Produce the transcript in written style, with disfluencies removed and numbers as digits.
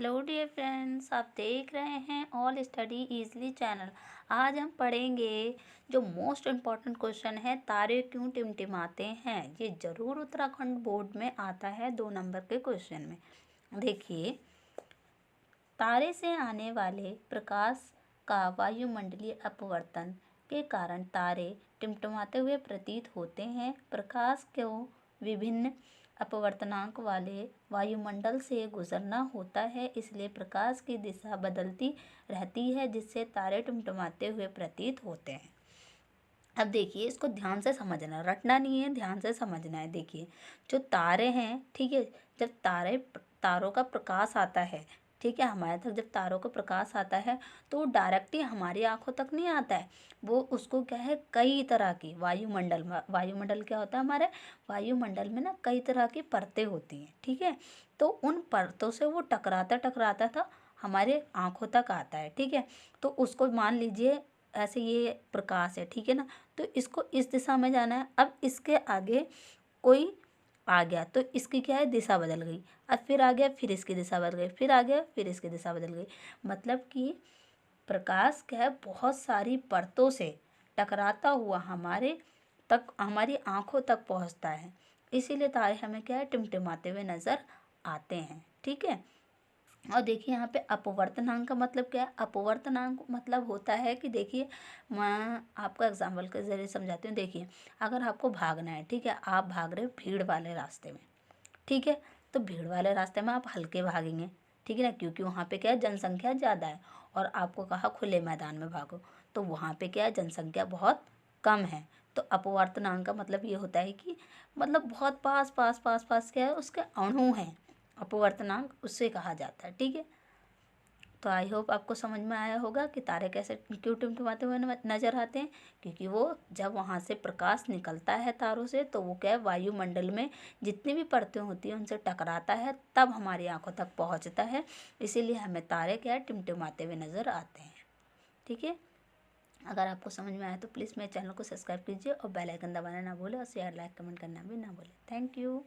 Hello dear friends, आप देख रहे हैं ऑल स्टडी इजली चैनल। आज हम पढ़ेंगे जो मोस्ट इम्पॉर्टेंट क्वेश्चन है, तारे क्यों टिमटिमाते हैं। ये जरूर उत्तराखंड बोर्ड में आता है 2 नंबर के क्वेश्चन में। देखिए, तारे से आने वाले प्रकाश का वायुमंडलीय अपवर्तन के कारण तारे टिमटिमाते हुए प्रतीत होते हैं। प्रकाश को विभिन्न अपवर्तनांक वाले वायुमंडल से गुजरना होता है, इसलिए प्रकाश की दिशा बदलती रहती है, जिससे तारे टिमटिमाते हुए प्रतीत होते हैं। अब देखिए, इसको ध्यान से समझना, रटना नहीं है, ध्यान से समझना है। देखिए, जो तारे हैं, ठीक है, जब तारों का प्रकाश आता है, ठीक है, हमारे तक जब तारों का प्रकाश आता है तो वो डायरेक्टली हमारी आंखों तक नहीं आता है। वो उसको क्या है, कई तरह की वायुमंडल क्या होता है हमारे वायुमंडल में ना, कई तरह की परतें होती हैं, ठीक है। तो उन परतों से वो टकराता टकराता था हमारे आंखों तक आता है, ठीक है। तो उसको मान लीजिए ऐसे ये प्रकाश है, ठीक है ना। तो इसको इस दिशा में जाना है। अब इसके आगे कोई आ गया तो इसकी क्या है, दिशा बदल गई। अब फिर आ गया, फिर इसकी दिशा बदल गई, फिर आ गया, फिर इसकी दिशा बदल गई। मतलब कि प्रकाश क्या है, बहुत सारी परतों से टकराता हुआ हमारी आंखों तक पहुंचता है। इसीलिए तारे हमें क्या है, टिमटिमाते हुए नजर आते हैं, ठीक है। और देखिए, यहाँ पे अपवर्तनांक का मतलब क्या है। अपवर्तनांक मतलब होता है कि देखिए, मैं आपको एग्जाम्पल के जरिए समझाती हूँ। देखिए, अगर आपको भागना है, ठीक है, आप भाग रहे हो भीड़ वाले रास्ते में, ठीक है। तो भीड़ वाले रास्ते में आप हल्के भागेंगे, ठीक है ना, क्योंकि वहाँ पे क्या है, जनसंख्या ज़्यादा है। और आपको कहा खुले मैदान में भागो, तो वहाँ पे क्या है, जनसंख्या बहुत कम है। तो अपवर्तनांक का मतलब ये होता है कि मतलब बहुत पास पास पास पास क्या है, उसके अणु हैं। अपवर्तनांक उससे कहा जाता है, ठीक है। तो आई होप आपको समझ में आया होगा कि तारे कैसे क्यों टिमटिमाते हुए नजर आते हैं। क्योंकि वो जब वहाँ से प्रकाश निकलता है तारों से, तो वो क्या है, वायुमंडल में जितनी भी परतें होती हैं उनसे टकराता है, तब हमारी आंखों तक पहुँचता है। इसीलिए हमें तारे क्या है, टिमटिमाते हुए नजर आते हैं, ठीक है। अगर आपको समझ में आया तो प्लीज़ मेरे चैनल को सब्सक्राइब कीजिए और बेल आइकन दबाना ना भूलें, और शेयर लाइक कमेंट करना भी ना भूलें। Thank you.